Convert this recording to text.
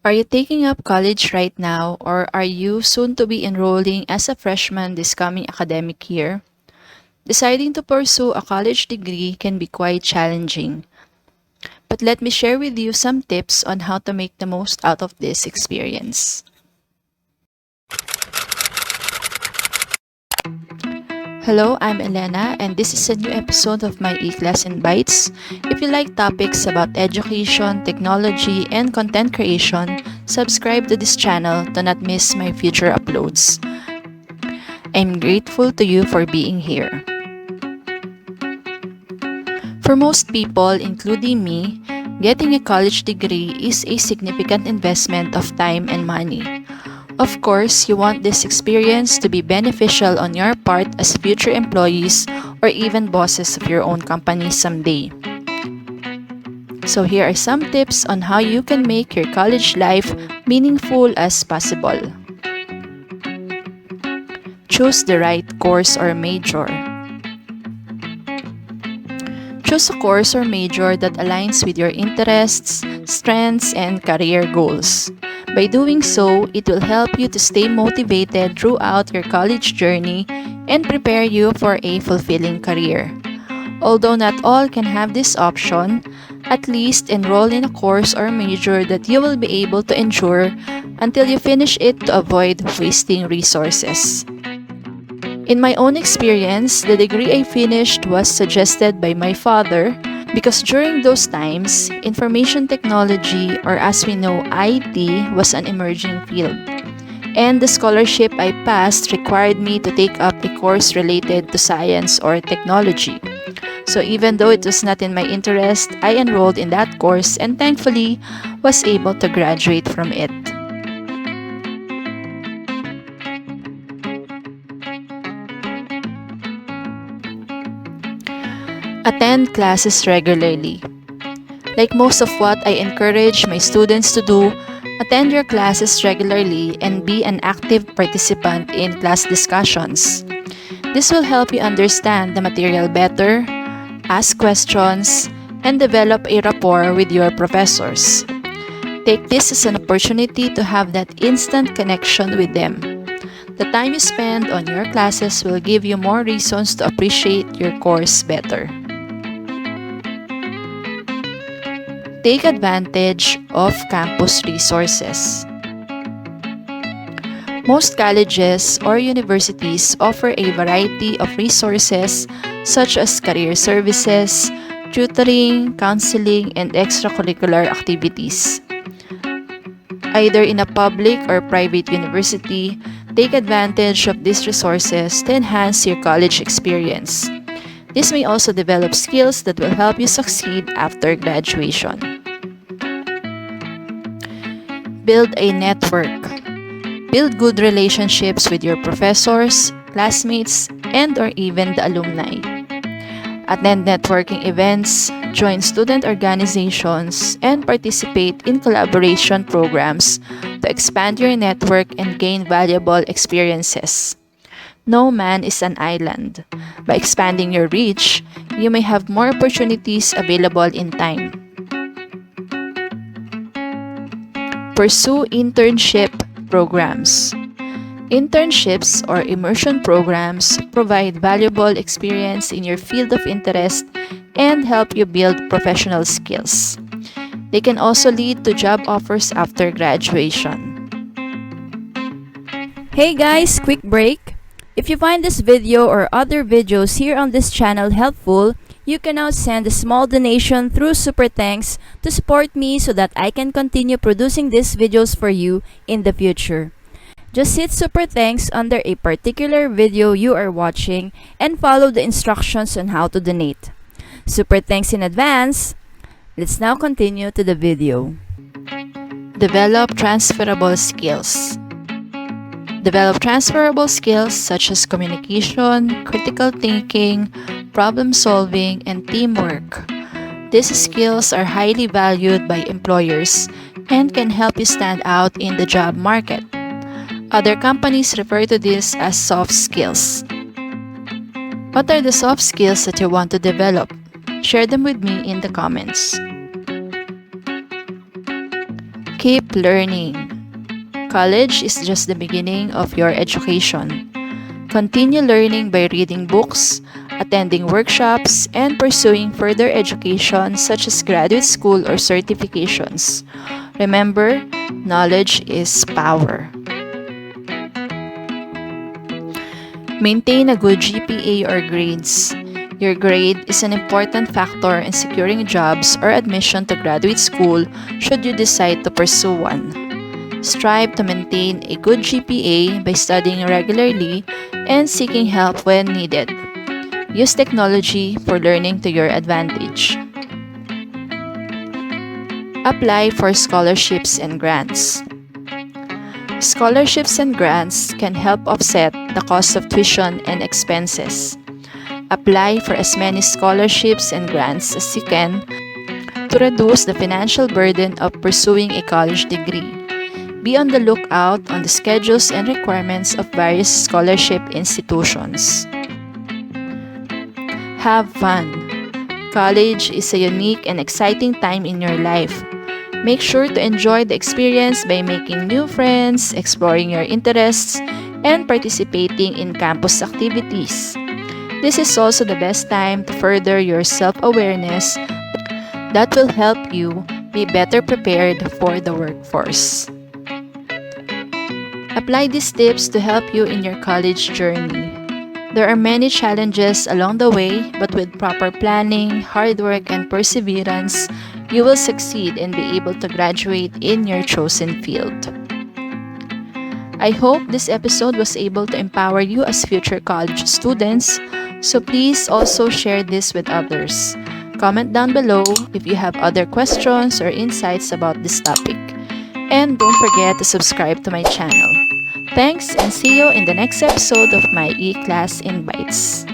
Are you taking up college right now, or are you soon to be enrolling as a freshman this coming academic year? Deciding to pursue a college degree can be quite challenging, but let me share with you some tips on how to make the most out of this experience. Hello, I'm Elena, and this is a new episode of my e-class in Bites. If you like topics about education, technology, and content creation, subscribe to this channel to not miss my future uploads. I'm grateful to you for being here. For most people, including me, getting a college degree is a significant investment of time and money. Of course, you want this experience to be beneficial on your part as future employees or even bosses of your own company someday. So here are some tips on how you can make your college life meaningful as possible. Choose the right course or major. Choose a course or major that aligns with your interests, strengths, and career goals. By doing so, it will help you to stay motivated throughout your college journey and prepare you for a fulfilling career. Although not all can have this option, at least enroll in a course or major that you will be able to endure until you finish it to avoid wasting resources. In my own experience, the degree I finished was suggested by my father because during those times, information technology, or as we know, IT, was an emerging field. And the scholarship I passed required me to take up a course related to science or technology. So even though it was not in my interest, I enrolled in that course and thankfully was able to graduate from it. Attend classes regularly. Like most of what I encourage my students to do, attend your classes regularly and be an active participant in class discussions. This will help you understand the material better, ask questions, and develop a rapport with your professors. Take this as an opportunity to have that instant connection with them. The time you spend on your classes will give you more reasons to appreciate your course better. Take advantage of campus resources. Most colleges or universities offer a variety of resources such as career services, tutoring, counseling, and extracurricular activities. Either in a public or private university, take advantage of these resources to enhance your college experience. This may also develop skills that will help you succeed after graduation. Build a network. Build good relationships with your professors, classmates, and/or even the alumni. Attend networking events, join student organizations, and participate in collaboration programs to expand your network and gain valuable experiences. No man is an island. By expanding your reach, you may have more opportunities available in time. Pursue internship programs. Internships or immersion programs provide valuable experience in your field of interest and help you build professional skills. They can also lead to job offers after graduation. Hey guys, quick break. If you find this video or other videos here on this channel helpful, you can now send a small donation through Super Thanks to support me so that I can continue producing these videos for you in the future. Just hit Super Thanks under a particular video you are watching and follow the instructions on how to donate. Super Thanks in advance. Let's now continue to the video. Develop transferable skills. Develop transferable skills such as communication, critical thinking, problem solving, and teamwork. These skills are highly valued by employers and can help you stand out in the job market. Other companies refer to this as soft skills. What are the soft skills that you want to develop? Share them with me in the comments. Keep learning. College is just the beginning of your education. Continue learning by reading books, attending workshops, and pursuing further education such as graduate school or certifications. Remember, knowledge is power. Maintain a good GPA or grades. Your grade is an important factor in securing jobs or admission to graduate school should you decide to pursue one. Strive to maintain a good GPA by studying regularly and seeking help when needed. Use technology for learning to your advantage. Apply for scholarships and grants. Scholarships and grants can help offset the cost of tuition and expenses. Apply for as many scholarships and grants as you can to reduce the financial burden of pursuing a college degree. Be on the lookout on the schedules and requirements of various scholarship institutions. Have fun. College is a unique and exciting time in your life. Make sure to enjoy the experience by making new friends, exploring your interests, and participating in campus activities. This is also the best time to further your self-awareness that will help you be better prepared for the workforce. Apply these tips to help you in your college journey. There are many challenges along the way, but with proper planning, hard work, and perseverance, you will succeed and be able to graduate in your chosen field. I hope this episode was able to empower you as future college students, so please also share this with others. Comment down below if you have other questions or insights about this topic. And don't forget to subscribe to my channel. Thanks and see you in the next episode of my E-Class Invites.